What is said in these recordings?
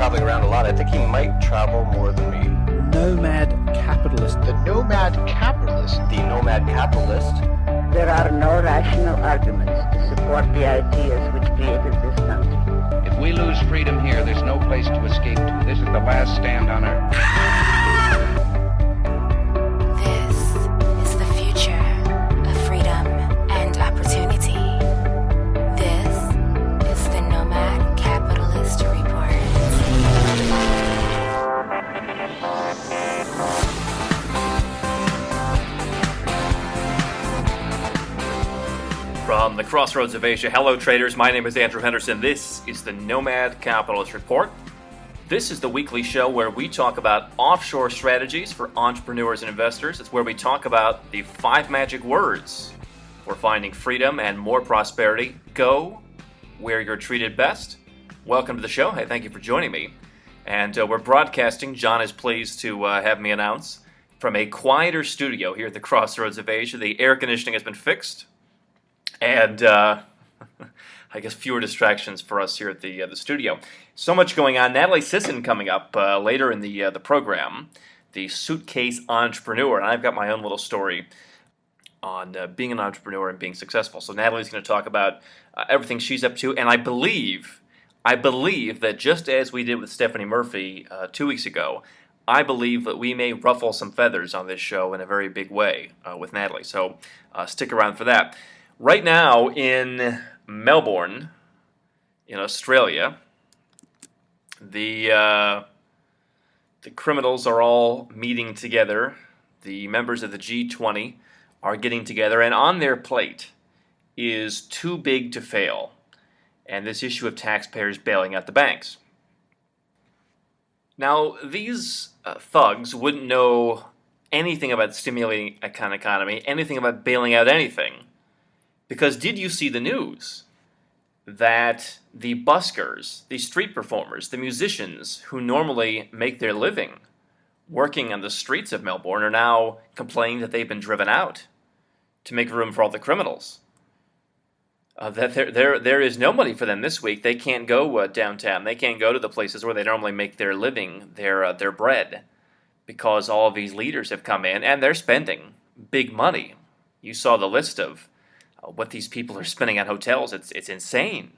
traveling around a lot. I think he might travel more than me. Nomad capitalist. The nomad capitalist. The nomad capitalist. There are no rational arguments to support the ideas which created this country. If we lose freedom here, there's no place to escape to. This is the last stand on earth. This is the future of freedom and opportunity. This is the Nomad Capitalist Report. From the crossroads of Asia, hello traders, my name is Andrew Henderson. This is the Nomad Capitalist Report. This is the weekly show where we talk about offshore strategies for entrepreneurs and investors. It's where we talk about the 5 magic words for finding freedom and more prosperity. Go where you're treated best. Welcome to the show. Hey, thank you for joining me. And we're broadcasting, John is pleased to have me announce, from a quieter studio here at the crossroads of Asia. The air conditioning has been fixed. And I guess fewer distractions for us here at the studio. So much going on. Natalie Sisson coming up later in the program, the Suitcase Entrepreneur. And I've got my own little story on being an entrepreneur and being successful. So Natalie's going to talk about everything she's up to. And I believe that just as we did with Stephanie Murphy 2 weeks ago, I believe that we may ruffle some feathers on this show in a very big way with Natalie. So stick around for that. Right now in Melbourne, in Australia, the criminals are all meeting together. The members of the G20 are getting together, and on their plate is too big to fail, and this issue of taxpayers bailing out the banks. Now, these thugs wouldn't know anything about stimulating an economy, anything about bailing out anything. Because did you see the news that the buskers, the street performers, the musicians who normally make their living working on the streets of Melbourne are now complaining that they've been driven out to make room for all the criminals? That there is no money for them this week. They can't go downtown. They can't go to the places where they normally make their living, their bread, because all of these leaders have come in and they're spending big money. You saw the list of what these people are spending on hotels. It's insane.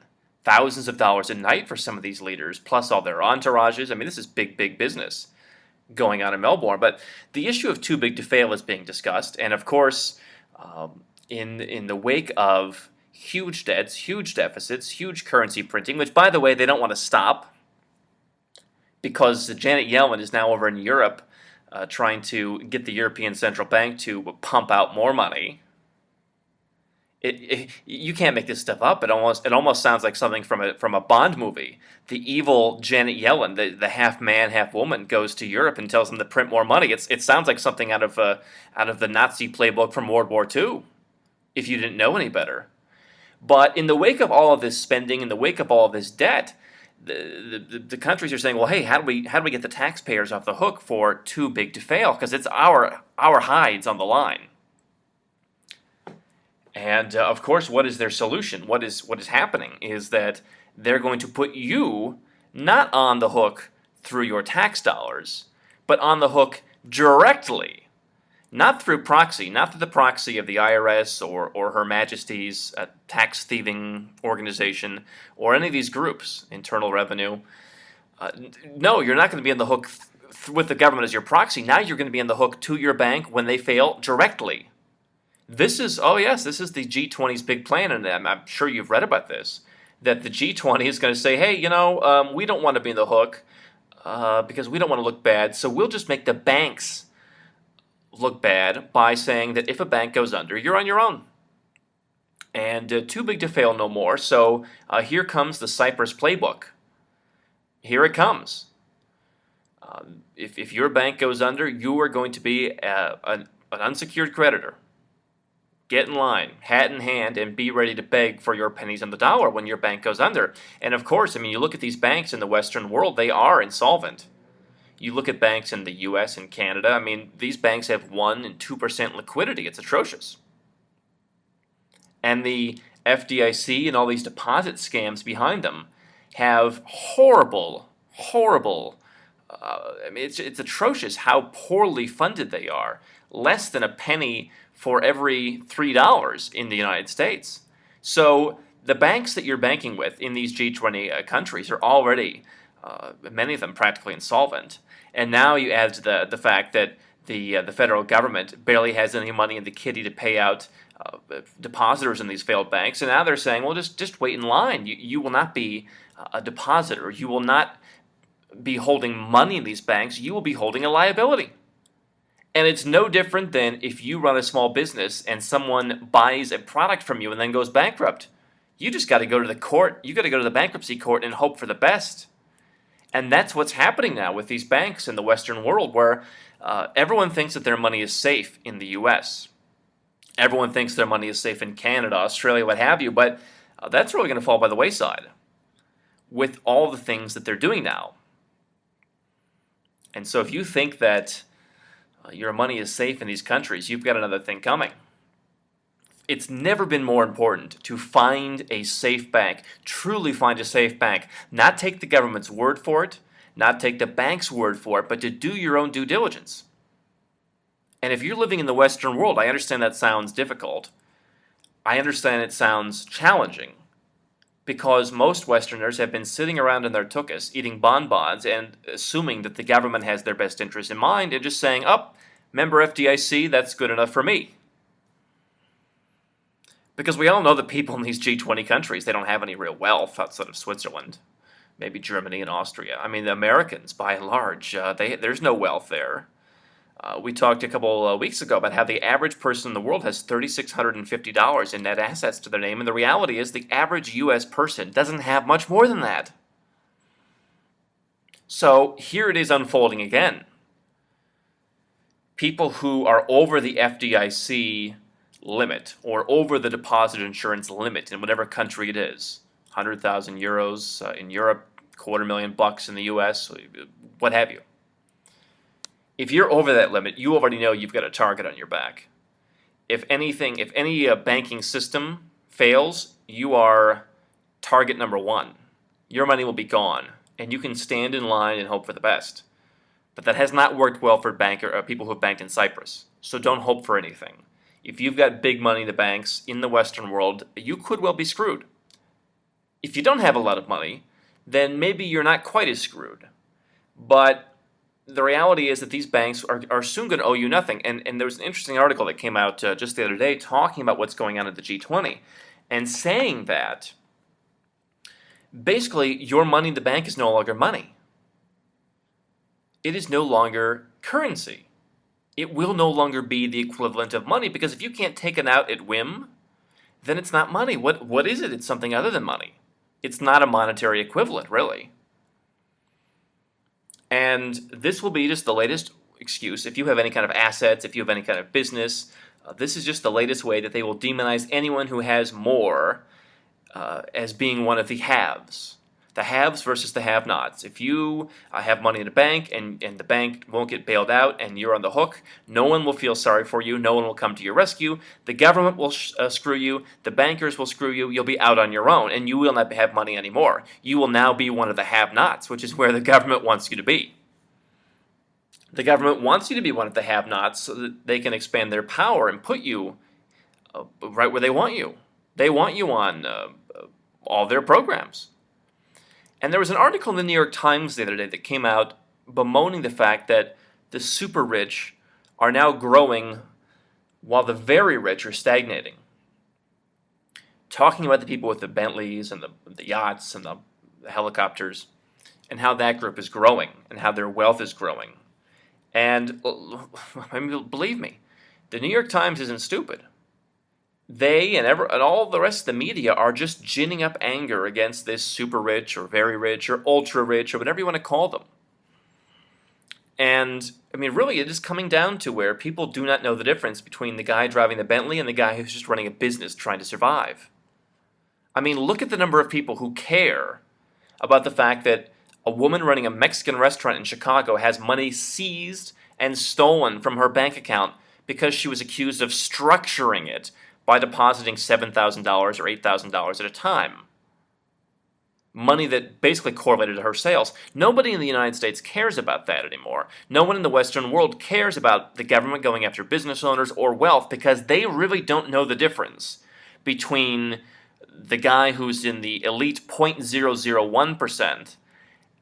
Thousands of dollars a night for some of these leaders, plus all their entourages. I mean, this is big business going on in Melbourne. But the issue of too big to fail is being discussed. And of course, in the wake of huge debts, huge deficits, huge currency printing, which, by the way, they don't want to stop because Janet Yellen is now over in Europe trying to get the European Central Bank to pump out more money. You can't make this stuff up. It almost sounds like something from a Bond movie. The evil Janet Yellen, the half man, half woman, goes to Europe and tells them to print more money. It sounds like something out of the Nazi playbook from World War II, if you didn't know any better. But in the wake of all of this spending, in the wake of all of this debt, the countries are saying, well, hey, how do we get the taxpayers off the hook for too big to fail? Because it's our hides on the line. And of course, what is their solution? What is happening is that they're going to put you not on the hook through your tax dollars, but on the hook directly, not through proxy, not through the proxy of the IRS or Her Majesty's tax thieving organization or any of these groups, Internal Revenue. No, you're not going to be on the hook with the government as your proxy. Now you're going to be on the hook to your bank when they fail directly. This is the G20's big plan, and I'm sure you've read about this, that the G20 is going to say, hey, we don't want to be in the hook because we don't want to look bad, so we'll just make the banks look bad by saying that if a bank goes under, you're on your own. And too big to fail no more, so here comes the Cyprus playbook. Here it comes. If your bank goes under, you are going to be an unsecured creditor. Get in line, hat in hand, and be ready to beg for your pennies on the dollar when your bank goes under. And of course, you look at these banks in the Western world, they are insolvent. You look at banks in the U.S. and Canada, these banks have 1% and 2% liquidity. It's atrocious. And the FDIC and all these deposit scams behind them have horrible, horrible. It's atrocious how poorly funded they are. Less than a penny for every $3 in the United States. So the banks that you're banking with in these G20 countries are already, many of them practically insolvent. And now you add to the fact that the federal government barely has any money in the kitty to pay out depositors in these failed banks. And now they're saying, well, just wait in line. You will not be a depositor. You will not be holding money in these banks. You will be holding a liability. And it's no different than if you run a small business and someone buys a product from you and then goes bankrupt. You just got to go to the court. You got to go to the bankruptcy court and hope for the best. And that's what's happening now with these banks in the Western world, where everyone thinks that their money is safe in the U.S. Everyone thinks their money is safe in Canada, Australia, what have you. But that's really going to fall by the wayside with all the things that they're doing now. And so if you think that your money is safe in these countries, you've got another thing coming. It's never been more important to find a safe bank, truly find a safe bank, not take the government's word for it, not take the bank's word for it, but to do your own due diligence. And if you're living in the Western world, I understand that sounds difficult. I understand it sounds challenging, because most Westerners have been sitting around in their tuchus, eating bonbons, and assuming that the government has their best interest in mind, and just saying, member FDIC, that's good enough for me. Because we all know that people in these G20 countries, they don't have any real wealth outside of Switzerland, maybe Germany and Austria. I mean, the Americans, by and large, there's no wealth there. We talked a couple weeks ago about how the average person in the world has $3,650 in net assets to their name, and the reality is the average U.S. person doesn't have much more than that. So here it is unfolding again. People who are over the FDIC limit or over the deposit insurance limit in whatever country it is, 100,000 euros in Europe, $250,000 in the U.S., what have you. If you're over that limit, you already know you've got a target on your back. If any banking system fails, you are target number one. Your money will be gone, and you can stand in line and hope for the best. But that has not worked well for people who have banked in Cyprus. So don't hope for anything. If you've got big money in the banks in the Western world, you could well be screwed. If you don't have a lot of money, then maybe you're not quite as screwed. But the reality is that these banks are soon going to owe you nothing. And there was an interesting article that came out just the other day talking about what's going on at the G20 and saying that basically your money in the bank is no longer money. It is no longer currency. It will no longer be the equivalent of money, because if you can't take it out at whim, then it's not money. What is it? It's something other than money. It's not a monetary equivalent, really. And this will be just the latest excuse. If you have any kind of assets, if you have any kind of business, this is just the latest way that they will demonize anyone who has more as being one of the haves. The haves versus the have-nots. If you have money in a bank and the bank won't get bailed out and you're on the hook, no one will feel sorry for you. No one will come to your rescue. The government will screw you. The bankers will screw you. You'll be out on your own, and you will not have money anymore. You will now be one of the have-nots, which is where the government wants you to be. The government wants you to be one of the have-nots so that they can expand their power and put you right where they want you. They want you on all their programs. And there was an article in the New York Times the other day that came out bemoaning the fact that the super rich are now growing while the very rich are stagnating. Talking about the people with the Bentleys and the yachts and the helicopters, and how that group is growing and how their wealth is growing. And I mean, believe me, the New York Times isn't stupid. They and all the rest of the media are just ginning up anger against this super rich or very rich or ultra rich or whatever you want to call them. And, I mean, really, it is coming down to where people do not know the difference between the guy driving the Bentley and the guy who's just running a business trying to survive. I mean, look at the number of people who care about the fact that a woman running a Mexican restaurant in Chicago has money seized and stolen from her bank account because she was accused of structuring it by depositing $7,000 or $8,000 at a time. money that basically correlated to her sales. Nobody in the United States cares about that anymore. No one in the Western world cares about the government going after business owners or wealth because they really don't know the difference between the guy who's in the elite 0.001%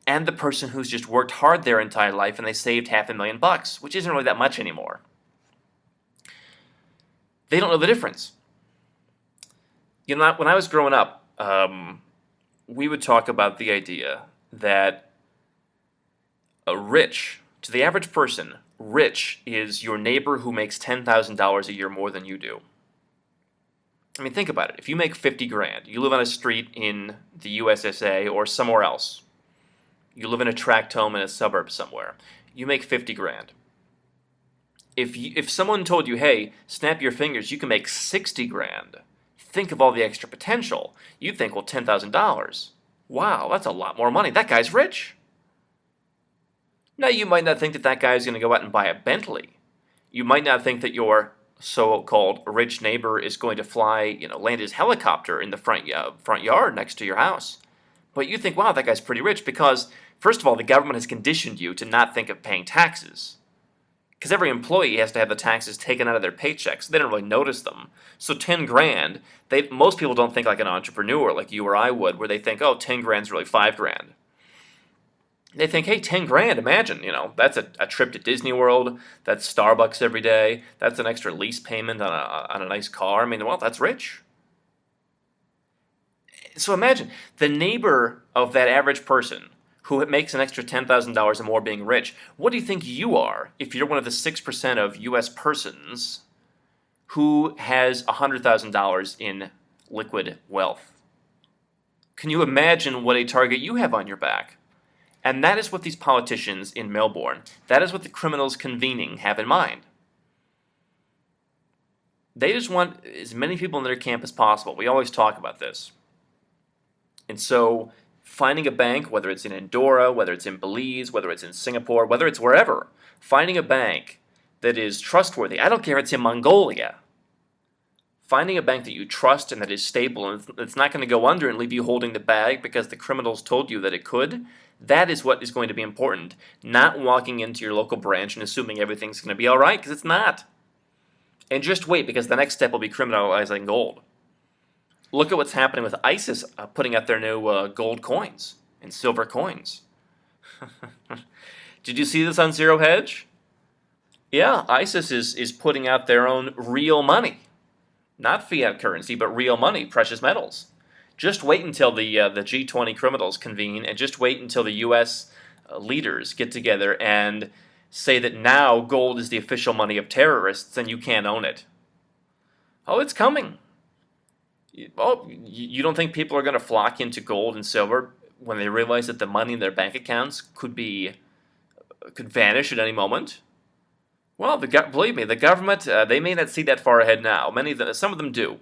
and the person who's just worked hard their entire life and they saved $500,000, which isn't really that much anymore. They don't know the difference. You know, when I was growing up, we would talk about the idea that to the average person, rich is your neighbor who makes $10,000 a year more than you do. I mean, think about it. If you make 50 grand, you live on a street in the USSA or somewhere else. You live in a tract home in a suburb somewhere. You make 50 grand. If someone told you, hey, snap your fingers, you can make 60 grand. Think of all the extra potential. You'd think, well, $10,000. Wow, that's a lot more money. That guy's rich. Now, you might not think that that guy's going to go out and buy a Bentley. You might not think that your so-called rich neighbor is going to fly, land his helicopter in the front yard next to your house. But you think, wow, that guy's pretty rich because, first of all, the government has conditioned you to not think of paying taxes. Because every employee has to have the taxes taken out of their paychecks. They don't really notice them. So 10 grand, most people don't think like an entrepreneur like you or I would, where they think, oh, 10 grand's really 5 grand. They think, hey, 10 grand, imagine, that's a trip to Disney World, that's Starbucks every day, that's an extra lease payment on a nice car. I mean, well, that's rich. So imagine the neighbor of that average person who makes an extra $10,000 or more being rich. What do you think you are if you're one of the 6% of U.S. persons who has $100,000 in liquid wealth? Can you imagine what a target you have on your back? And that is what these politicians in Melbourne, that is what the criminals convening have in mind. They just want as many people in their camp as possible. We always talk about this. And so finding a bank, whether it's in Andorra, whether it's in Belize, whether it's in Singapore, whether it's wherever, finding a bank that is trustworthy. I don't care if it's in Mongolia. Finding a bank that you trust and that is stable and it's not going to go under and leave you holding the bag because the criminals told you that it could, that is what is going to be important. Not walking into your local branch and assuming everything's going to be all right, because it's not. And just wait, because the next step will be criminalizing gold. Look at what's happening with ISIS putting out their new gold coins and silver coins. Did you see this on Zero Hedge? Yeah, ISIS is putting out their own real money. Not fiat currency, but real money, precious metals. Just wait until the G20 criminals convene, and just wait until the U.S. Leaders get together and say that now gold is the official money of terrorists and you can't own it. Oh, it's coming. Oh, you don't think people are going to flock into gold and silver when they realize that the money in their bank accounts could vanish at any moment? Well, believe me, the government, they may not see that far ahead now. Some of them do.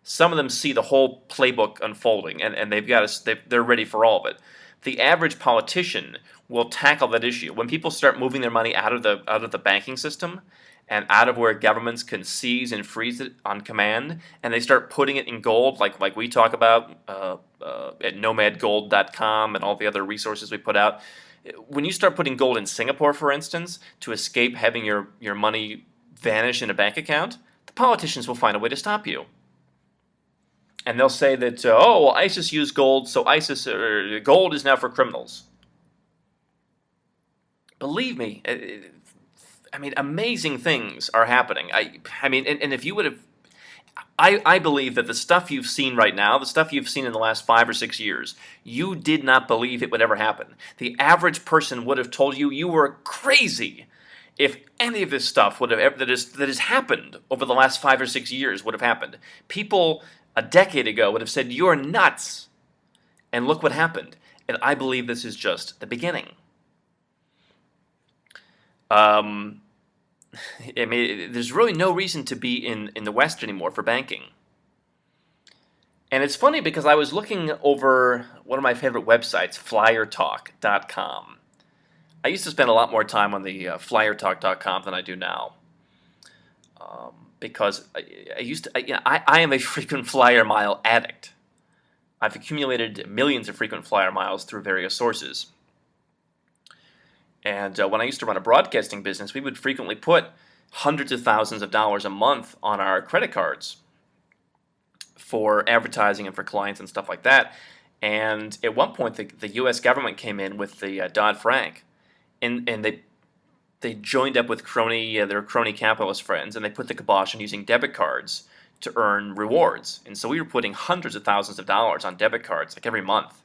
Some of them see the whole playbook unfolding, and they're ready for all of it. The average politician will tackle that issue. When people start moving their money out of the banking system and out of where governments can seize and freeze it on command, and they start putting it in gold, like we talk about at nomadgold.com and all the other resources we put out. When you start putting gold in Singapore, for instance, to escape having your money vanish in a bank account, the politicians will find a way to stop you. And they'll say that, ISIS used gold, so gold is now for criminals. Believe me, amazing things are happening. And if you would have, I believe that the stuff you've seen right now, the stuff you've seen in the last 5 or 6 years, you did not believe it would ever happen. The average person would have told you were crazy if any of this stuff that has happened over the last 5 or 6 years would have happened. People a decade ago would have said, you're nuts. And look what happened. And I believe this is just the beginning. There's really no reason to be in the West anymore for banking. And it's funny because I was looking over one of my favorite websites, FlyerTalk.com. I used to spend a lot more time on the FlyerTalk.com than I do now. Because I am a frequent flyer mile addict. I've accumulated millions of frequent flyer miles through various sources. And when I used to run a broadcasting business, we would frequently put hundreds of thousands of dollars a month on our credit cards for advertising and for clients and stuff like that. And at one point, the U.S. government came in with the Dodd-Frank, and they joined up with their crony capitalist friends, and they put the kibosh on using debit cards to earn rewards. And so we were putting hundreds of thousands of dollars on debit cards like every month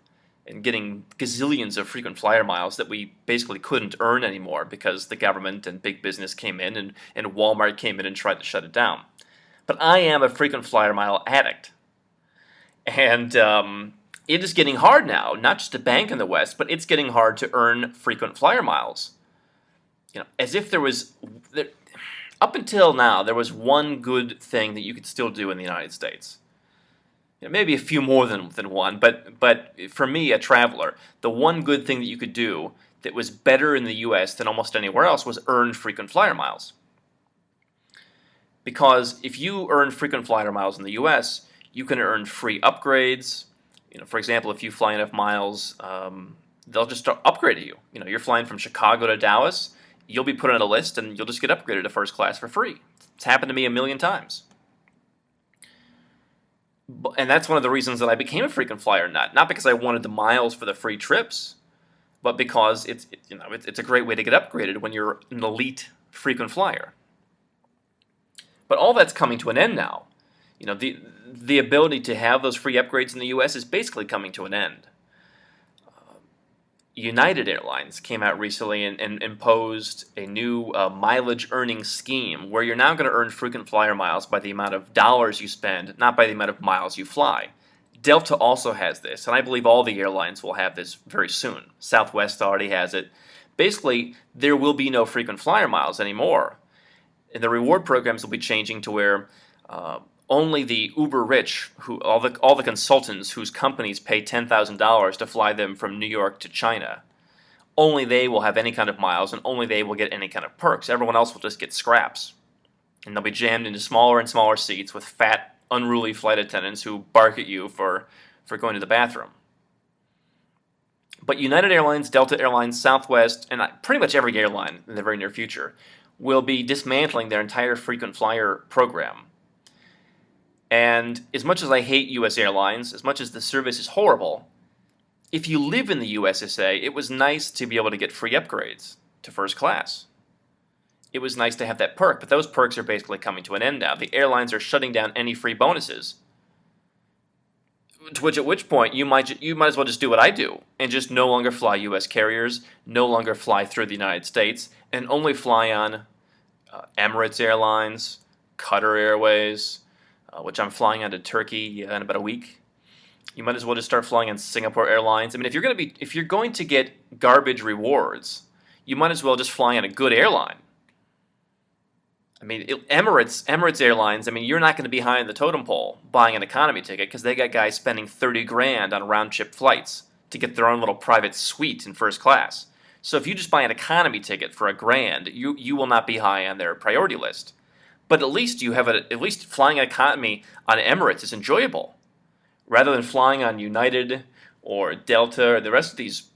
and getting gazillions of frequent flyer miles that we basically couldn't earn anymore because the government and big business came in and Walmart came in and tried to shut it down. But I am a frequent flyer mile addict. And it is getting hard now, not just to bank in the West, but it's getting hard to earn frequent flyer miles. As if up until now, there was one good thing that you could still do in the United States. Maybe a few more than one, but for me, a traveler, the one good thing that you could do that was better in the U.S. than almost anywhere else was earn frequent flyer miles. Because if you earn frequent flyer miles in the U.S., you can earn free upgrades. For example, if you fly enough miles, they'll just start upgrading you. You're flying from Chicago to Dallas, you'll be put on a list and you'll just get upgraded to first class for free. It's happened to me a million times. And that's one of the reasons that I became a frequent flyer nut. Not because I wanted the miles for the free trips, but because it's a great way to get upgraded when you're an elite frequent flyer. But all that's coming to an end now. The ability to have those free upgrades in the U.S. is basically coming to an end. United Airlines came out recently and imposed a new mileage earning scheme where you're now going to earn frequent flyer miles by the amount of dollars you spend, not by the amount of miles you fly. Delta also has this, and I believe all the airlines will have this very soon. Southwest already has it. Basically, there will be no frequent flyer miles anymore. And the reward programs will be changing to where only the uber rich, all the consultants whose companies pay $10,000 to fly them from New York to China, only they will have any kind of miles and only they will get any kind of perks. Everyone else will just get scraps. And they'll be jammed into smaller and smaller seats with fat, unruly flight attendants who bark at you for going to the bathroom. But United Airlines, Delta Airlines, Southwest, and pretty much every airline in the very near future will be dismantling their entire frequent flyer program. And as much as I hate U.S. airlines, as much as the service is horrible, if you live in the USSA, it was nice to be able to get free upgrades to first class. It was nice to have that perk, but those perks are basically coming to an end now. The airlines are shutting down any free bonuses. At which point, you might as well just do what I do and just no longer fly U.S. carriers, no longer fly through the United States, and only fly on Emirates Airlines, Qatar Airways, which I'm flying on to Turkey in about a week. You might as well just start flying on Singapore Airlines. I mean, if you're going to get garbage rewards, you might as well just fly on a good airline. I mean, Emirates Airlines, I mean, you're not going to be high on the totem pole buying an economy ticket because they got guys spending $30,000 on round-trip flights to get their own little private suite in first class. So if you just buy an economy ticket for $1,000, you will not be high on their priority list. But at least at least flying economy on Emirates is enjoyable, rather than flying on United or Delta or the rest of these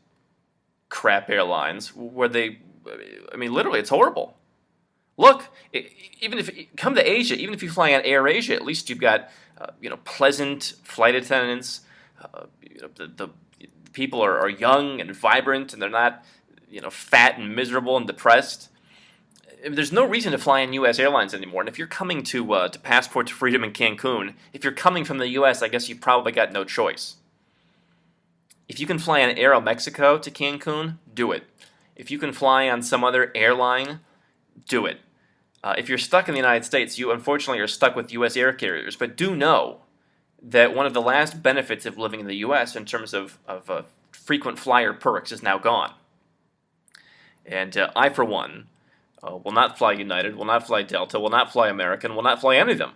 crap airlines where literally it's horrible. Look, even if you come to Asia, even if you fly on Air Asia, at least you've got pleasant flight attendants. The people are young and vibrant, and they're not fat and miserable and depressed. There's no reason to fly on U.S. airlines anymore. And if you're coming to Passport to Freedom in Cancun, if you're coming from the U.S., I guess you've probably got no choice. If you can fly on Aeromexico to Cancun, do it. If you can fly on some other airline, do it. If you're stuck in the United States, you unfortunately are stuck with U.S. air carriers. But do know that one of the last benefits of living in the U.S. in terms of frequent flyer perks is now gone. And I, for one, will not fly United, will not fly Delta, will not fly American, will not fly any of them.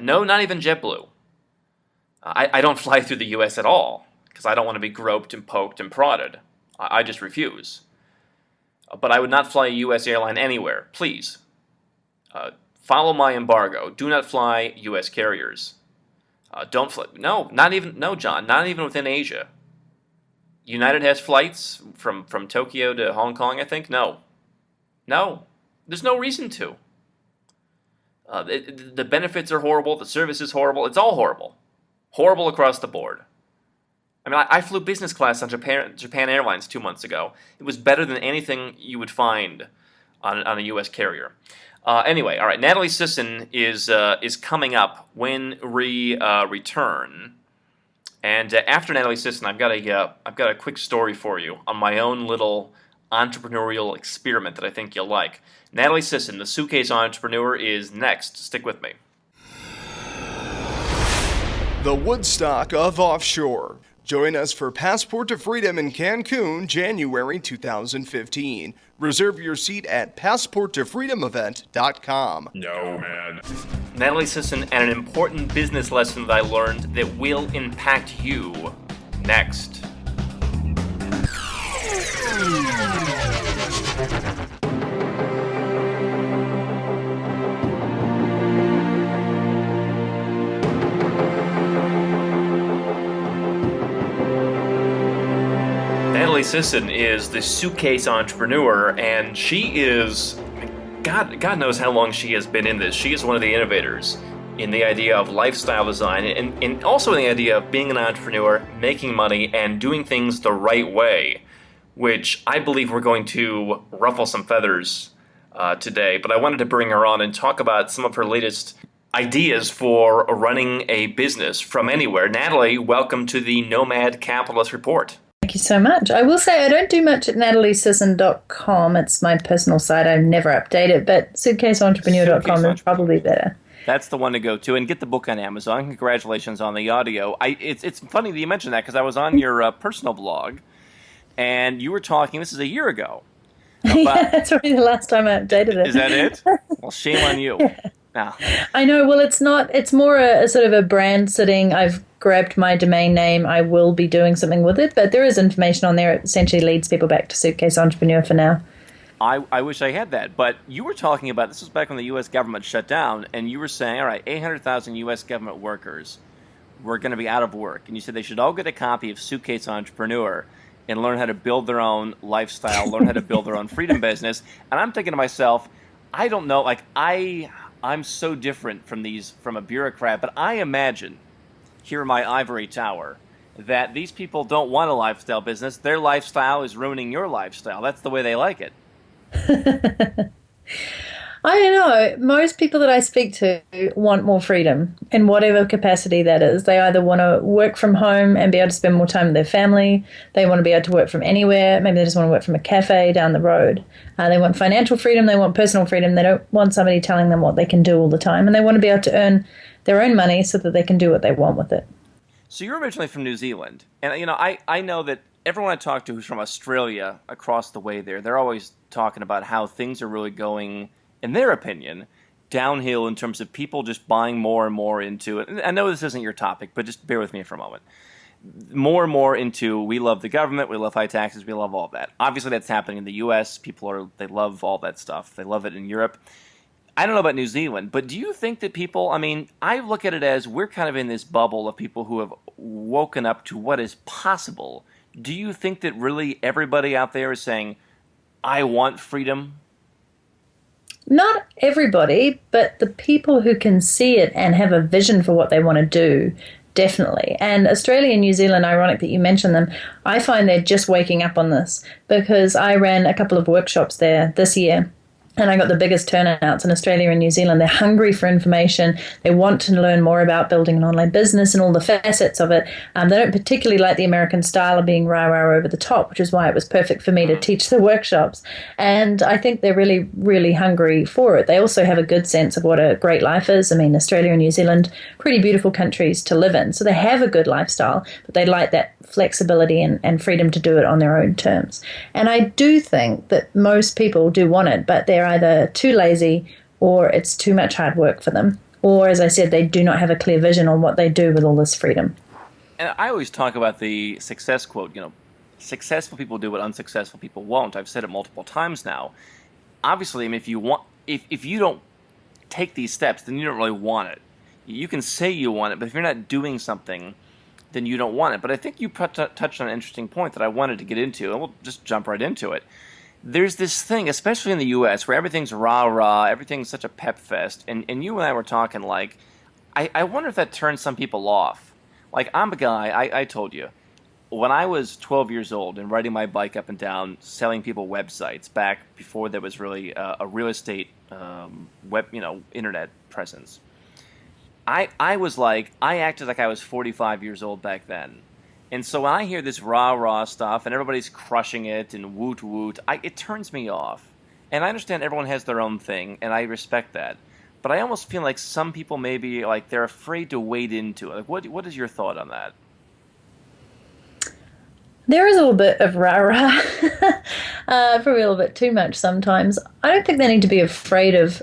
No, not even JetBlue. I don't fly through the U.S. at all because I don't want to be groped and poked and prodded. I just refuse. But I would not fly a U.S. airline anywhere. Please. Follow my embargo. Do not fly U.S. carriers. Don't fly. No, not even. No, John. Not even within Asia. United has flights from Tokyo to Hong Kong, I think. No. There's no reason to. The benefits are horrible. The service is horrible. It's all horrible. Horrible across the board. I mean, I flew business class on Japan Airlines 2 months ago. It was better than anything you would find on a U.S. carrier. Anyway, all right. Natalie Sisson is coming up when we return. And after Natalie Sisson, I've got a quick story for you on my own little entrepreneurial experiment that I think you'll like. Natalie Sisson, the Suitcase Entrepreneur, is next. Stick with me. The Woodstock of Offshore. Join us for Passport to Freedom in Cancun, January 2015. Reserve your seat at passporttofreedomevent.com. No, man. Natalie Sisson and an important business lesson that I learned that will impact you next. Natalie Sisson is the Suitcase Entrepreneur, and she is, God knows how long she has been in this. She is one of the innovators in the idea of lifestyle design and also in the idea of being an entrepreneur, making money, and doing things the right way, which I believe we're going to ruffle some feathers today. But I wanted to bring her on and talk about some of her latest ideas for running a business from anywhere. Natalie, welcome to the Nomad Capitalist Report. Thank you so much. I will say I don't do much at nataliesisson.com. It's my personal site. I never update it, but suitcaseentrepreneur.com is probably better. That's the one to go to, and get the book on Amazon. Congratulations on the audio. It's funny that you mentioned that because I was on your personal blog, and you were talking, this is a year ago. Yeah, that's really the last time I updated it. Is that it? Well, shame on you. Yeah. Now. I know. Well, it's not. It's more a sort of a brand sitting. I've grabbed my domain name. I will be doing something with it, but there is information on there. It essentially leads people back to Suitcase Entrepreneur for now. I wish I had that, but you were talking about, this was back when the U.S. government shut down, and you were saying, all right, 800,000 U.S. government workers were going to be out of work, and you said they should all get a copy of Suitcase Entrepreneur and learn how to build their own lifestyle, learn how to build their own freedom business. And I'm thinking to myself, I don't know, like I'm so different from a bureaucrat, but I imagine here in my ivory tower that these people don't want a lifestyle business. Their lifestyle is ruining your lifestyle. That's the way they like it. I don't know. Most people that I speak to want more freedom in whatever capacity that is. They either want to work from home and be able to spend more time with their family. They want to be able to work from anywhere. Maybe they just want to work from a cafe down the road. They want financial freedom. They want personal freedom. They don't want somebody telling them what they can do all the time. And they want to be able to earn their own money so that they can do what they want with it. So you're originally from New Zealand. And, you know, I know that everyone I talk to who's from Australia across the way there, they're always talking about how things are really going, in their opinion, downhill in terms of people just buying more and more into it. And I know this isn't your topic, but just bear with me for a moment. More and more into, we love the government, we love high taxes, we love all that. Obviously, that's happening in the U.S. They love all that stuff. They love it in Europe. I don't know about New Zealand, but do you think that people, I mean, I look at it as we're kind of in this bubble of people who have woken up to what is possible. Do you think that really everybody out there is saying, I want freedom? Not everybody, but the people who can see it and have a vision for what they want to do, definitely. And Australia and New Zealand, ironic that you mention them, I find they're just waking up on this because I ran a couple of workshops there this year. And I got the biggest turnouts in Australia and New Zealand. They're hungry for information. They want to learn more about building an online business and all the facets of it. They don't particularly like the American style of being rah-rah over the top, which is why it was perfect for me to teach the workshops. And I think they're really, really hungry for it. They also have a good sense of what a great life is. I mean, Australia and New Zealand, pretty beautiful countries to live in. So they have a good lifestyle, but they like that flexibility and freedom to do it on their own terms. And I do think that most people do want it, but they're either too lazy or it's too much hard work for them. Or, as I said, they do not have a clear vision on what they do with all this freedom. And I always talk about the success quote, you know, successful people do what unsuccessful people won't. I've said it multiple times now. Obviously, I mean, if you don't take these steps, then you don't really want it. You can say you want it, but if you're not doing something, then you don't want it. But I think you touched on an interesting point that I wanted to get into, and we'll just jump right into it. There's this thing, especially in the U.S., where everything's rah-rah, everything's such a pep fest, and you and I were talking, like, I wonder if that turns some people off. Like, I'm a guy, I told you, when I was 12 years old and riding my bike up and down, selling people websites back before there was really a real estate internet presence, I acted like I was 45 years old back then. And so when I hear this rah-rah stuff and everybody's crushing it and woot-woot, it turns me off. And I understand everyone has their own thing, and I respect that. But I almost feel like some people maybe, like, they're afraid to wade into it. Like, what is your thought on that? There is a little bit of rah-rah, probably a little bit too much sometimes. I don't think they need to be afraid of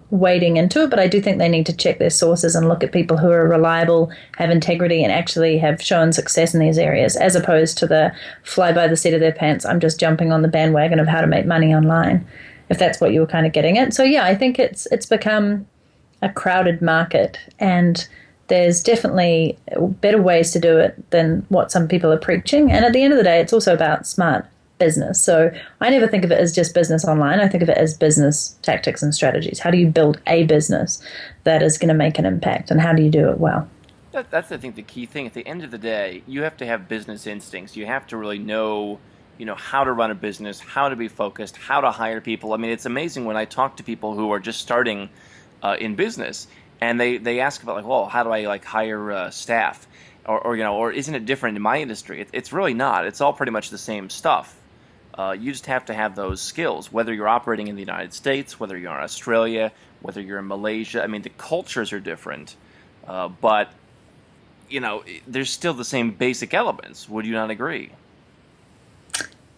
wading into it, but I do think they need to check their sources and look at people who are reliable, have integrity, and actually have shown success in these areas, as opposed to the fly by the seat of their pants, I'm just jumping on the bandwagon of how to make money online, if that's what you were kind of getting at. So yeah, I think it's become a crowded market, and there's definitely better ways to do it than what some people are preaching. And at the end of the day, it's also about smart business. So I never think of it as just business online. I think of it as business tactics and strategies. How do you build a business that is going to make an impact, and how do you do it well? That's, I think, the key thing. At the end of the day, you have to have business instincts. You have to really know, how to run a business, how to be focused, how to hire people. I mean, it's amazing when I talk to people who are just starting in business, and they ask about, like, well, how do I, like, hire staff? Or isn't it different in my industry? It's really not. It's all pretty much the same stuff. You just have to have those skills, whether you're operating in the United States, whether you're in Australia, whether you're in Malaysia. I mean, the cultures are different, but, there's still the same basic elements. Would you not agree?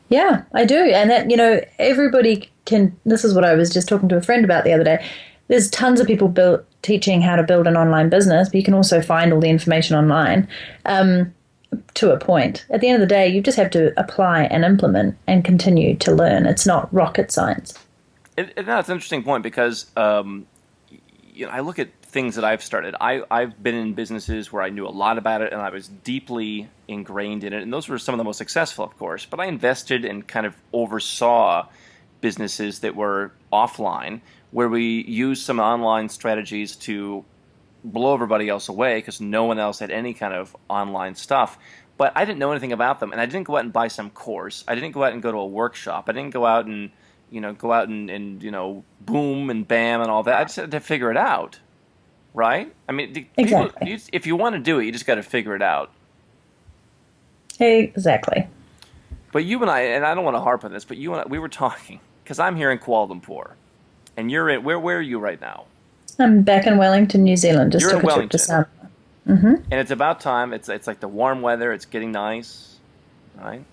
Yeah, I do. And that, everybody can, this is what I was just talking to a friend about the other day. There's tons of people teaching how to build an online business, but you can also find all the information online. To a point. At the end of the day, you just have to apply and implement and continue to learn. It's not rocket science. That's an interesting point because, I look at things that I've started. I've been in businesses where I knew a lot about it and I was deeply ingrained in it. And those were some of the most successful, of course. But I invested and kind of oversaw businesses that were offline, where we used some online strategies to blow everybody else away because no one else had any kind of online stuff. But I didn't know anything about them, and I didn't go out and buy some course. I didn't go out and go to a workshop. I didn't go out and boom and bam and all that. I just had to figure it out, right? I mean, exactly. If you want to do it, you just got to figure it out. Exactly. But you and I don't want to harp on this, but you and I, we were talking because I'm here in Kuala Lumpur, and you're in where are you right now? I'm back in Wellington, New Zealand. Just You're took in a trip to Wellington. South. Mm-hmm. And it's about time. It's like the warm weather. It's getting nice, right?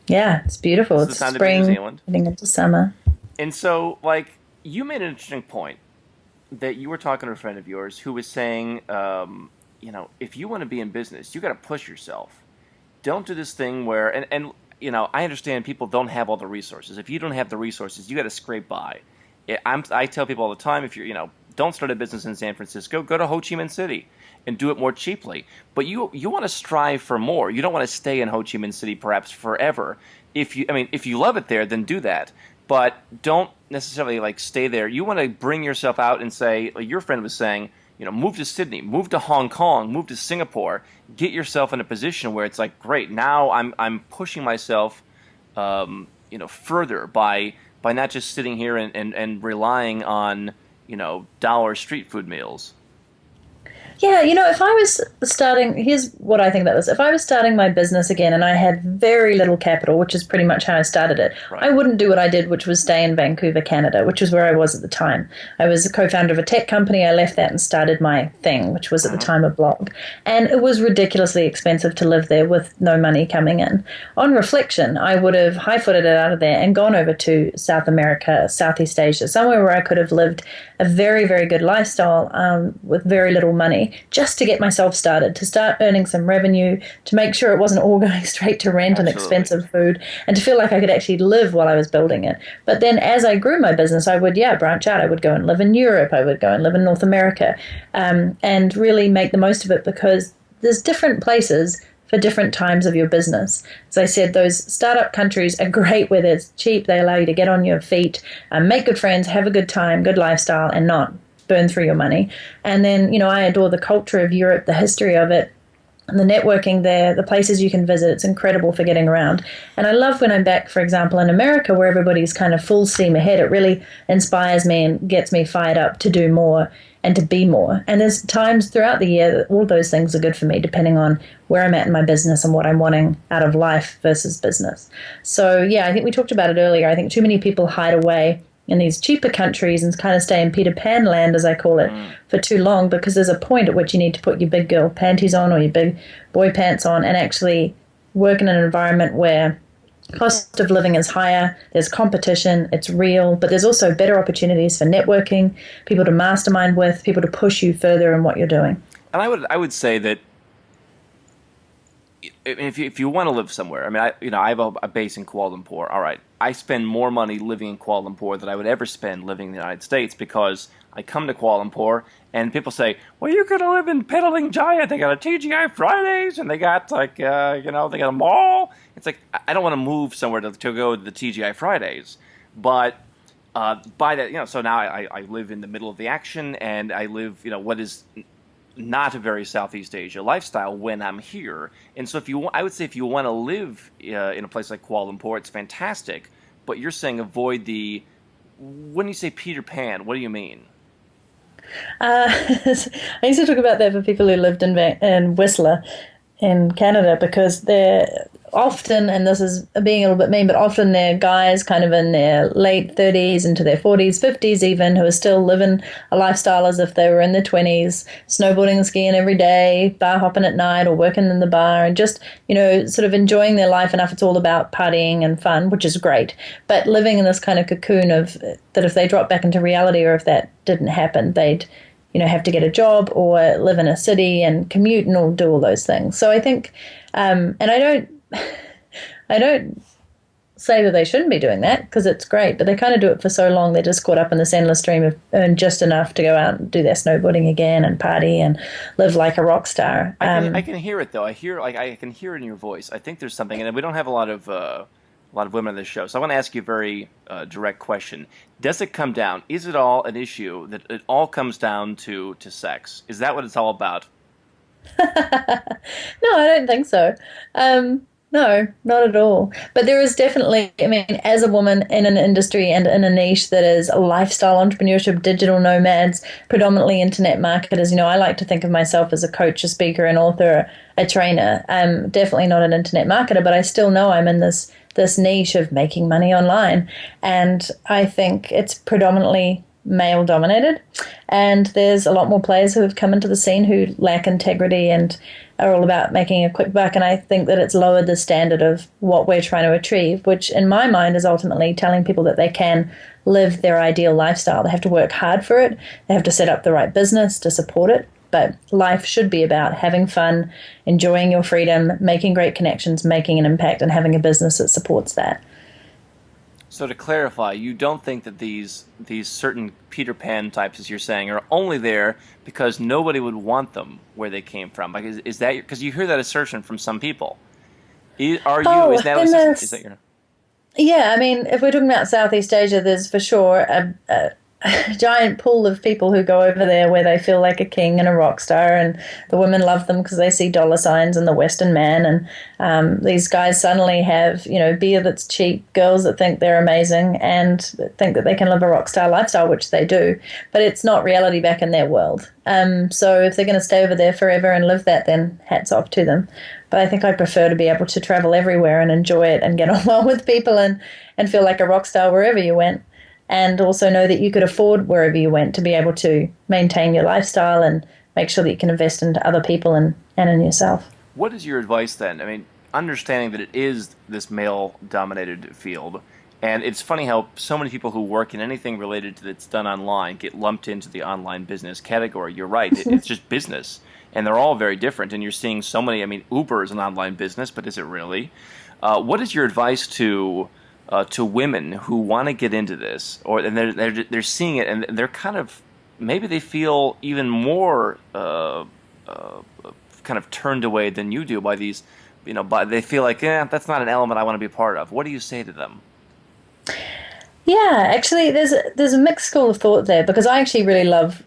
Yeah, it's beautiful. It's It's the time to be in New spring, Zealand. heading into summer. And so, like, you made an interesting point that you were talking to a friend of yours who was saying, if you want to be in business, you got to push yourself. Don't do this thing where, and I understand people don't have all the resources. If you don't have the resources, you got to scrape by. I tell people all the time, if you're, don't start a business in San Francisco, go to Ho Chi Minh City and do it more cheaply. But you want to strive for more. You don't want to stay in Ho Chi Minh City perhaps forever. If you love it there, then do that. But don't necessarily stay there. You want to bring yourself out and say, like your friend was saying, move to Sydney, move to Hong Kong, move to Singapore, get yourself in a position where it's like, great, now I'm pushing myself, further by not just sitting here and relying on, dollar street food meals. Yeah, if I was starting, here's what I think about this. If I was starting my business again and I had very little capital, which is pretty much how I started it, right, I wouldn't do what I did, which was stay in Vancouver, Canada, which is where I was at the time. I was a co-founder of a tech company. I left that and started my thing, which was at the time a blog. And it was ridiculously expensive to live there with no money coming in. On reflection, I would have high-footed it out of there and gone over to South America, Southeast Asia, somewhere where I could have lived a very, very good lifestyle with very little money. money just to get myself started, to start earning some revenue, to make sure it wasn't all going straight to rent and expensive food, and to feel like I could actually live while I was building it. But then as I grew my business, I would, branch out. I would go and live in Europe. I would go and live in North America, and really make the most of it, because there's different places for different times of your business. As I said, those startup countries are great where it's cheap. They allow you to get on your feet, make good friends, have a good time, good lifestyle, and not burn through your money. And then, I adore the culture of Europe, the history of it, and the networking there, the places you can visit. It's incredible for getting around. And I love when I'm back, for example, in America, where everybody's kind of full steam ahead. It really inspires me and gets me fired up to do more and to be more. And there's times throughout the year that all those things are good for me, depending on where I'm at in my business and what I'm wanting out of life versus business. So, I think we talked about it earlier. I think too many people hide away in these cheaper countries and kind of stay in Peter Pan land, as I call it, for too long, because there's a point at which you need to put your big girl panties on or your big boy pants on and actually work in an environment where cost of living is higher, there's competition, it's real, but there's also better opportunities for networking, people to mastermind with, people to push you further in what you're doing. And I would say that if you want to live somewhere, I have a base in Kuala Lumpur. All right, I spend more money living in Kuala Lumpur than I would ever spend living in the United States, because I come to Kuala Lumpur and people say, well, you're going to live in Pedaling Giant. They got a TGI Fridays and they got they got a mall. It's like, I don't want to move somewhere to go to the TGI Fridays. But by that, so now I live in the middle of the action, and I live, what is not a very Southeast Asia lifestyle when I'm here. And so I would say if you want to live in a place like Kuala Lumpur, it's fantastic. But you're saying avoid when you say Peter Pan, what do you mean? I used to talk about that for people who lived in Whistler in Canada, because they're often, and this is being a little bit mean, but often they're guys kind of in their late 30s into their 40s, 50s even, who are still living a lifestyle as if they were in their 20s, snowboarding and skiing every day, bar hopping at night or working in the bar, and just, sort of enjoying their life enough. It's all about partying and fun, which is great, but living in this kind of cocoon of that if they drop back into reality, or if that didn't happen, they'd have to get a job or live in a city and commute and all do all those things. So I think, and I don't say that they shouldn't be doing that, because it's great, but they kind of do it for so long, they're just caught up in this endless stream of earn just enough to go out and do their snowboarding again and party and live like a rock star. I can hear it though. I can hear it in your voice. I think there's something, and we don't have a lot of women on this show, so I want to ask you a very direct question. Does it come down? Is it all an issue that it all comes down to sex? Is that what it's all about? No, I don't think so. No, not at all. But there is definitely, as a woman in an industry and in a niche that is lifestyle entrepreneurship, digital nomads, predominantly internet marketers, I like to think of myself as a coach, a speaker, an author, a trainer. I'm definitely not an internet marketer, but I still know I'm in this niche of making money online. And I think it's predominantly male dominated, and there's a lot more players who have come into the scene who lack integrity and are all about making a quick buck. And I think that it's lowered the standard of what we're trying to achieve, which in my mind is ultimately telling people that they can live their ideal lifestyle. They have to work hard for it. They have to set up the right business to support it. But life should be about having fun, enjoying your freedom, making great connections, making an impact, and having a business that supports that. So to clarify, you don't think that these certain Peter Pan types, as you're saying, are only there because nobody would want them where they came from? Like, is that because you hear that assertion from some people? Is that your? Yeah, if we're talking about Southeast Asia, there's for sure a giant pool of people who go over there where they feel like a king and a rock star, and the women love them because they see dollar signs in the Western man, and these guys suddenly have beer that's cheap, girls that think they're amazing and think that they can live a rock star lifestyle, which they do, but it's not reality back in their world. So if they're going to stay over there forever and live that, then hats off to them. But I think I prefer to be able to travel everywhere and enjoy it and get on well with people and feel like a rock star wherever you went. And also know that you could afford wherever you went to be able to maintain your lifestyle and make sure that you can invest into other people and in yourself. What is your advice then? Understanding that it is this male-dominated field, And it's funny how so many people who work in anything related to that's done online get lumped into the online business category. You're right. It's just business. And they're all very different. And you're seeing so many, I mean, Uber is an online business, but is it really? What is your advice to women who want to get into this, and they're seeing it, and they're kind of, maybe they feel even more kind of turned away than you do by these, they feel like, that's not an element I want to be a part of. What do you say to them? Yeah, actually, there's a mixed school of thought there, because I actually really love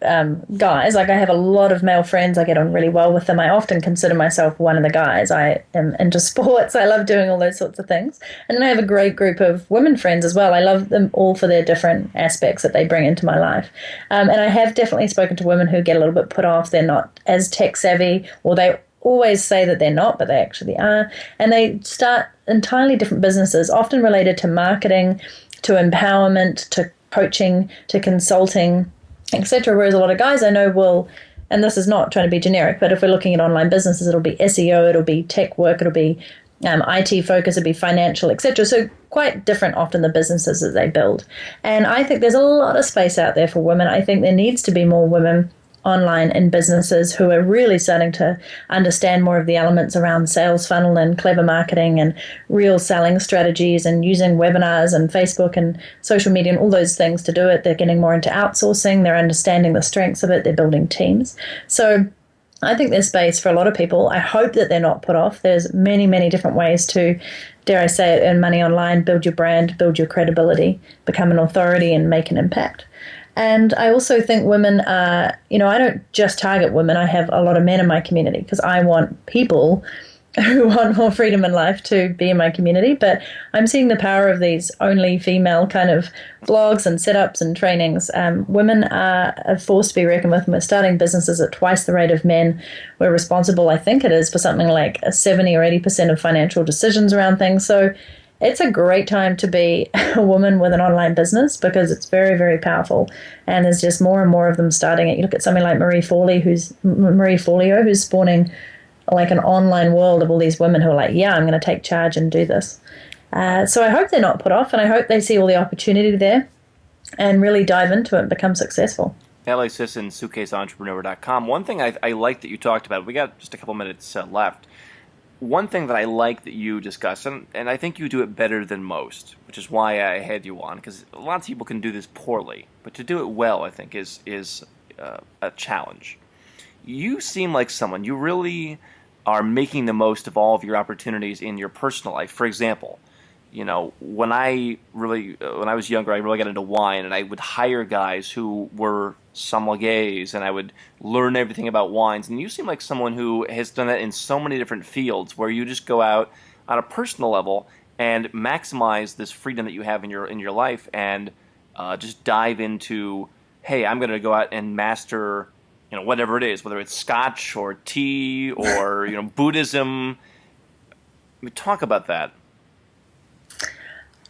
guys. Like, I have a lot of male friends. I get on really well with them. I often consider myself one of the guys. I am into sports. I love doing all those sorts of things. And then I have a great group of women friends as well. I love them all for their different aspects that they bring into my life. And I have definitely spoken to women who get a little bit put off. They're not as tech savvy, or they always say that they're not, but they actually are. And they start entirely different businesses, often related to marketing, to empowerment, to coaching, to consulting, etc. Whereas a lot of guys I know will, and this is not trying to be generic, but if we're looking at online businesses, it'll be SEO, it'll be tech work, it'll be IT focus, it'll be financial, etc. So quite different often the businesses that they build. And I think there's a lot of space out there for women. I think there needs to be more women online in businesses who are really starting to understand more of the elements around sales funnel and clever marketing and real selling strategies, and using webinars and Facebook and social media and all those things to do it. They're getting more into outsourcing. They're understanding the strengths of it. They're building teams. So I think there's space for a lot of people. I hope that they're not put off. There's many, many different ways to, dare I say it, earn money online, build your brand, build your credibility, become an authority, and make an impact. And I also think women are, I don't just target women. I have a lot of men in my community, because I want people who want more freedom in life to be in my community. But I'm seeing the power of these only female kind of blogs and setups and trainings. Women are a force to be reckoned with, and we're starting businesses at twice the rate of men. We're responsible, I think it is, for something like 70 or 80% of financial decisions around things. So it's a great time to be a woman with an online business, because it's very, very powerful. And there's just more and more of them starting it. You look at something like Marie Forleo, who's spawning like an online world of all these women who are like, yeah, I'm going to take charge and do this. So I hope they're not put off, and I hope they see all the opportunity there and really dive into it and become successful. Natalie Sisson, SuitcaseEntrepreneur.com. One thing I like that you talked about, we got just a couple minutes left. One thing that I like that you discussed, and I think you do it better than most, which is why I had you on, because lots of people can do this poorly, but to do it well, I think, is a challenge. You seem like someone, you really are making the most of all of your opportunities in your personal life. For example, when I was younger, I really got into wine, and I would hire guys who were sommeliers, and I would learn everything about wines. And you seem like someone who has done that in so many different fields, where you just go out on a personal level and maximize this freedom that you have in your life, and just dive into, hey, I'm going to go out and master, whatever it is, whether it's Scotch or tea or Buddhism. Talk about that.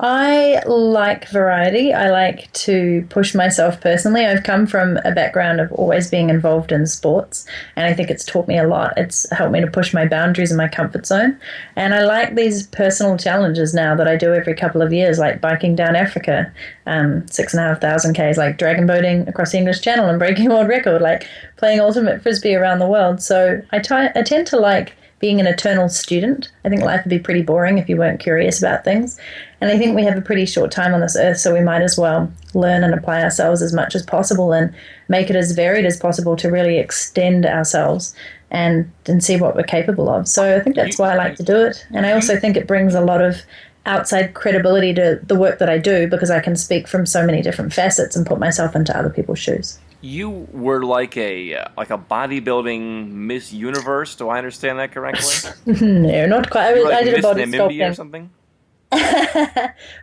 I like variety. I like to push myself personally. I've come from a background of always being involved in sports, and I think it's taught me a lot. It's helped me to push my boundaries and my comfort zone. And I like these personal challenges now that I do every couple of years, like biking down Africa, 6,500 Ks, like dragon boating across the English Channel and breaking a world record, like playing ultimate frisbee around the world. So I tend to like being an eternal student. I think life would be pretty boring if you weren't curious about things. And I think we have a pretty short time on this earth, so we might as well learn and apply ourselves as much as possible and make it as varied as possible to really extend ourselves and see what we're capable of. So I think that's why I like to do it. And I also think it brings a lot of outside credibility to the work that I do, because I can speak from so many different facets and put myself into other people's shoes. You were like a bodybuilding Miss Universe. Do I understand that correctly? No, not quite. I did a body sculpting or something.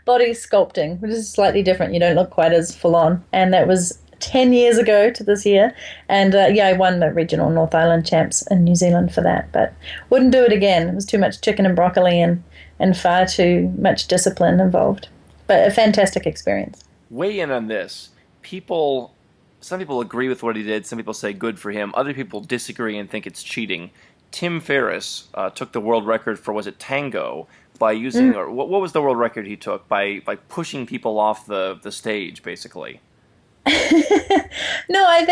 Body sculpting, which is slightly different. You don't look quite as full on, and that was 10 years ago to this year. And I won the regional North Island champs in New Zealand for that, but wouldn't do it again. It was too much chicken and broccoli and far too much discipline involved. But a fantastic experience. Weigh in on this. Some people agree with what he did. Some people say good for him. Other people disagree and think it's cheating. Tim Ferriss took the world record for, was it tango, by using, or what was the world record he took by pushing people off the stage, basically? No, I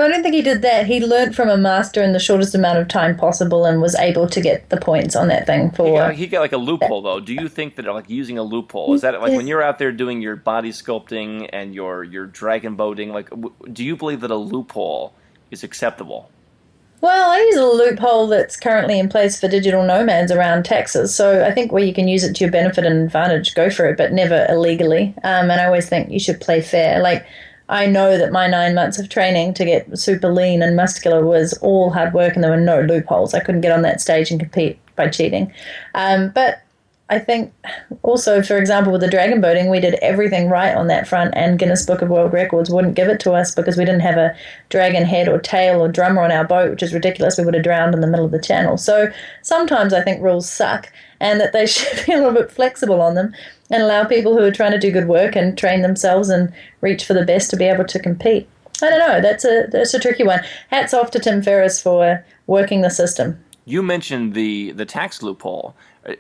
don't think he did that. He learned from a master in the shortest amount of time possible and was able to get the points on that thing for... He got like a loophole, though. Do you think that like using a loophole, is that like when you're out there doing your body sculpting and your dragon boating, like do you believe that a loophole is acceptable? Well, I use a loophole that's currently in place for digital nomads around taxes. So I think where you can use it to your benefit and advantage, go for it, but never illegally. And I always think you should play fair. Like, I know that my 9 months of training to get super lean and muscular was all hard work and there were no loopholes. I couldn't get on that stage and compete by cheating. But I think also, for example, with the dragon boating, we did everything right on that front, and Guinness Book of World Records wouldn't give it to us because we didn't have a dragon head or tail or drummer on our boat, which is ridiculous. We would have drowned in the middle of the channel. So sometimes I think rules suck and that they should be a little bit flexible on them and allow people who are trying to do good work and train themselves and reach for the best to be able to compete. I don't know. That's a tricky one. Hats off to Tim Ferriss for working the system. You mentioned the tax loophole.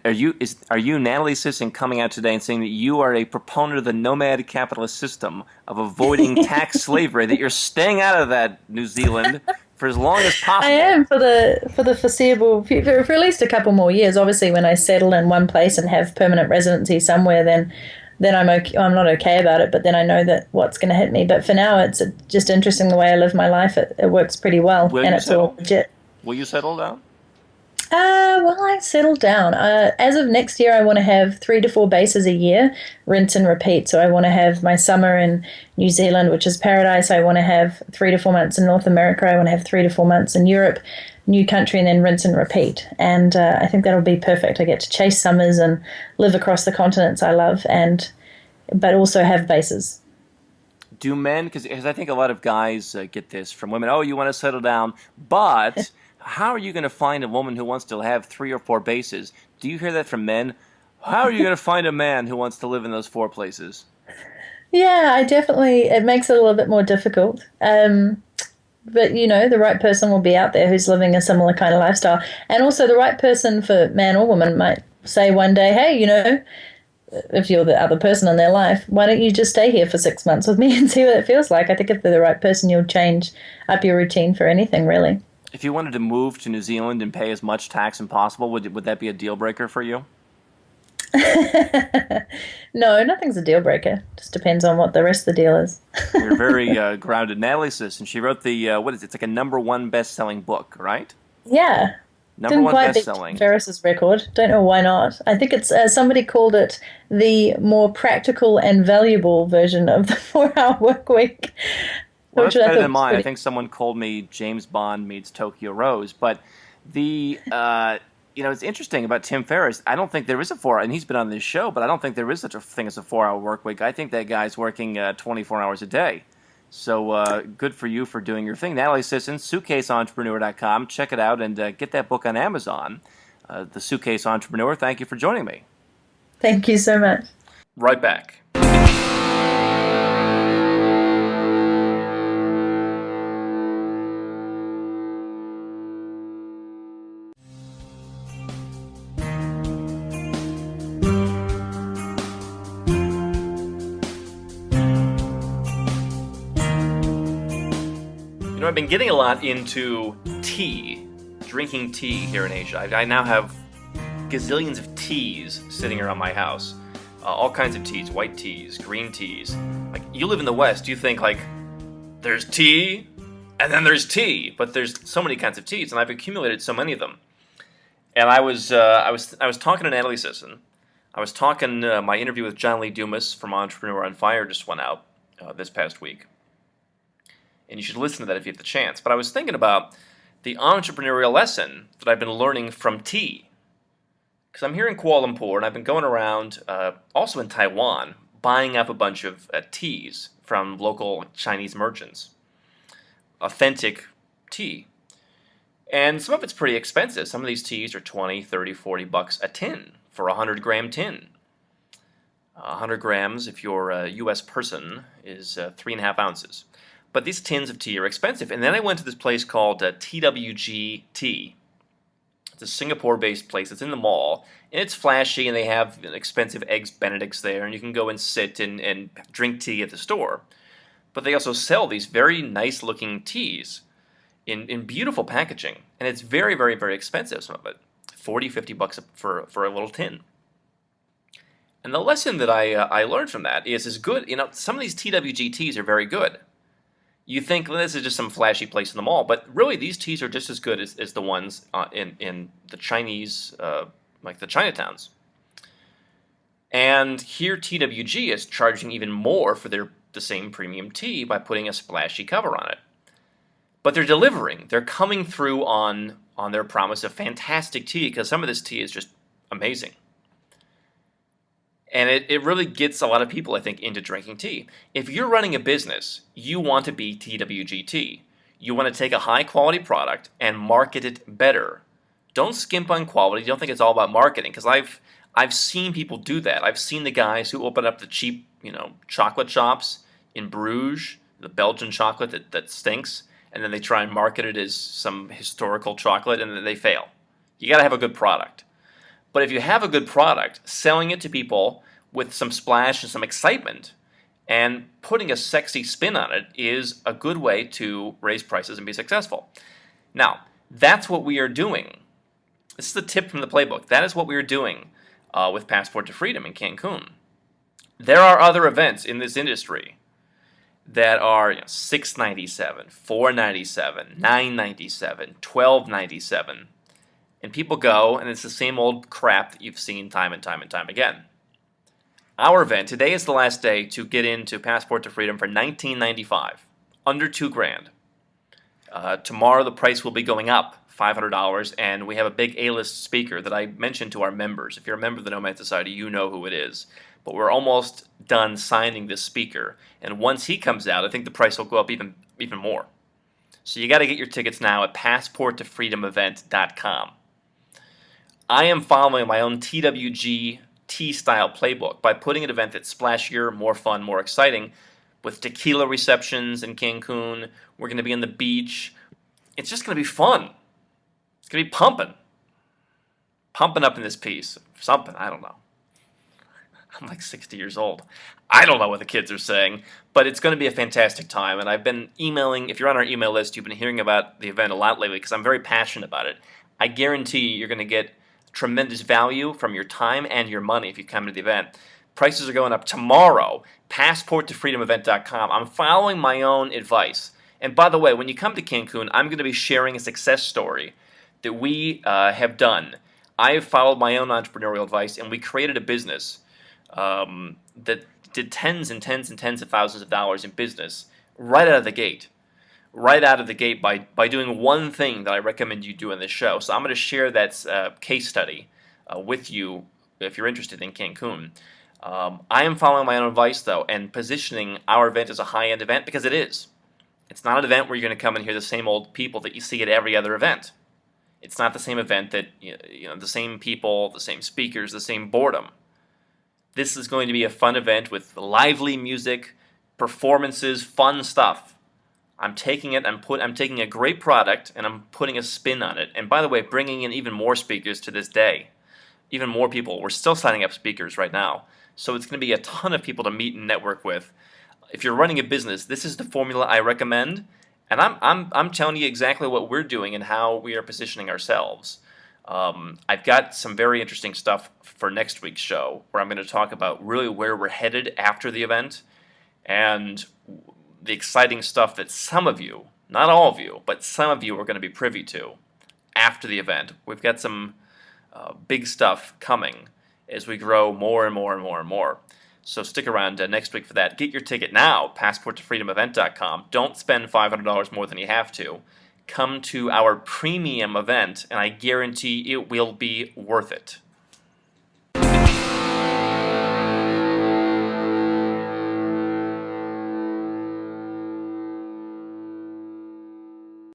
Are you Natalie Sisson coming out today and saying that you are a proponent of the nomad capitalist system of avoiding tax slavery, that you're staying out of that New Zealand for as long as possible? I am for the foreseeable future, for at least a couple more years. Obviously, when I settle in one place and have permanent residency somewhere, then I'm okay. I'm not okay about it, but then I know that what's going to hit me. But for now, it's just interesting the way I live my life. It works pretty well, and it's all legit. Will you settle down? Well, I settled down. As of next year, I want to have 3 to 4 bases a year, rinse and repeat. So I want to have my summer in New Zealand, which is paradise. I want to have 3 to 4 months in North America. I want to have 3 to 4 months in Europe, new country, and then rinse and repeat. And I think that'll be perfect. I get to chase summers and live across the continents I love, but also have bases. Do men, because I think a lot of guys get this from women, oh, you want to settle down, but... How are you going to find a woman who wants to have 3 or 4 bases? Do you hear that from men? How are you going to find a man who wants to live in those 4 places? Yeah, it makes it a little bit more difficult. But, the right person will be out there who's living a similar kind of lifestyle. And also the right person for man or woman might say one day, hey, if you're the other person in their life, why don't you just stay here for 6 months with me and see what it feels like? I think if they're the right person, you'll change up your routine for anything, really. If you wanted to move to New Zealand and pay as much tax as possible, would that be a deal breaker for you? No, nothing's a deal breaker. Just depends on what the rest of the deal is. You're very grounded. Natalie Sisson, she wrote it's like a #1 best-selling book, right? Yeah. Didn't quite beat Tim Ferriss's record. Don't know why not. I think it's somebody called it the more practical and valuable version of the 4-hour work week. Well, that's better than mine. I think someone called me James Bond meets Tokyo Rose. But it's interesting about Tim Ferriss. I don't think there is a 4-hour, and he's been on this show, but I don't think there is such a thing as a 4-hour work week. I think that guy's working 24 hours a day. So good for you for doing your thing. Natalie Sisson, SuitcaseEntrepreneur.com. Check it out and get that book on Amazon. The Suitcase Entrepreneur. Thank you for joining me. Thank you so much. Right back. I've been getting a lot into tea, drinking tea here in Asia. I now have gazillions of teas sitting around my house. All kinds of teas, white teas, green teas. Like, you live in the West, you think, like, there's tea, and then there's tea. But there's so many kinds of teas, and I've accumulated so many of them. And I was talking to Natalie Sisson. I was talking, my interview with John Lee Dumas from Entrepreneur on Fire just went out this past week. And you should listen to that if you have the chance. But I was thinking about the entrepreneurial lesson that I've been learning from tea. Because I'm here in Kuala Lumpur, and I've been going around, also in Taiwan, buying up a bunch of teas from local Chinese merchants. Authentic tea. And some of it's pretty expensive. Some of these teas are 20, 30, 40 bucks a tin for a 100-gram tin. 100 grams, if you're a U.S. person, is 3.5 ounces. But these tins of tea are expensive. And then I went to this place called TWG Tea. It's a Singapore-based place. It's in the mall. And it's flashy, and they have expensive eggs Benedicts there, and you can go and sit and drink tea at the store. But they also sell these very nice-looking teas in beautiful packaging, and it's very, very, very expensive, some of it. $40-50 for a little tin. And the lesson that I learned from that is good. Some of these TWG teas are very good. You think, well, this is just some flashy place in the mall, but really these teas are just as good as the ones in the Chinese, like the Chinatowns. And here TWG is charging even more for the same premium tea by putting a splashy cover on it. But they're delivering. They're coming through on their promise of fantastic tea, because some of this tea is just amazing. And it really gets a lot of people, I think, into drinking tea. If you're running a business, you want to be TWG Tea. You want to take a high-quality product and market it better. Don't skimp on quality. Don't think it's all about marketing, because I've seen people do that. I've seen the guys who open up the cheap, chocolate shops in Bruges, the Belgian chocolate that stinks, and then they try and market it as some historical chocolate, and then they fail. You got to have a good product. But if you have a good product, selling it to people with some splash and some excitement and putting a sexy spin on it is a good way to raise prices and be successful. Now, that's what we are doing. This is the tip from the playbook. That is what we are doing with Passport to Freedom in Cancun. There are other events in this industry that are $697, $497, $997, $1297. And people go, and it's the same old crap that you've seen time and time and time again. Our event, today is the last day to get into Passport to Freedom for $19.95, under $2,000. Tomorrow the price will be going up $500, and we have a big A-list speaker that I mentioned to our members. If you're a member of the Nomad Society, you know who it is. But we're almost done signing this speaker, and once he comes out, I think the price will go up even more. So you got to get your tickets now at passporttofreedomevent.com. I am following my own TWG Tea style playbook by putting an event that's splashier, more fun, more exciting, with tequila receptions in Cancun. We're going to be on the beach. It's just going to be fun. It's going to be pumping up in this piece. Something, I don't know. I'm like 60 years old. I don't know what the kids are saying, but it's going to be a fantastic time. And I've been emailing. If you're on our email list, you've been hearing about the event a lot lately because I'm very passionate about it. I guarantee you're going to get tremendous value from your time and your money if you come to the event. Prices are going up tomorrow. PassportToFreedomEvent.com. I'm following my own advice. And by the way, when you come to Cancun, I'm going to be sharing a success story that we have done. I have followed my own entrepreneurial advice, and we created a business that did tens and tens and tens of thousands of dollars in business right out of the gate. Right out of the gate by doing one thing that I recommend you do in this show. So I'm going to share that case study with you if you're interested in Cancun. I am following my own advice, though, and positioning our event as a high-end event because it is. It's not an event where you're going to come and hear the same old people that you see at every other event. It's not the same event that, the same people, the same speakers, the same boredom. This is going to be a fun event with lively music, performances, fun stuff. I'm taking it, I'm taking a great product, and I'm putting a spin on it. And by the way, bringing in even more speakers to this day. Even more people. We're still signing up speakers right now. So it's going to be a ton of people to meet and network with. If you're running a business, this is the formula I recommend. And I'm telling you exactly what we're doing and how we are positioning ourselves. I've got some very interesting stuff for next week's show where I'm going to talk about really where we're headed after the event and the exciting stuff that some of you, not all of you, but some of you are going to be privy to after the event. We've got some big stuff coming as we grow more and more and more and more. So stick around next week for that. Get your ticket now, PassportToFreedomEvent.com. Don't spend $500 more than you have to. Come to our premium event, and I guarantee it will be worth it.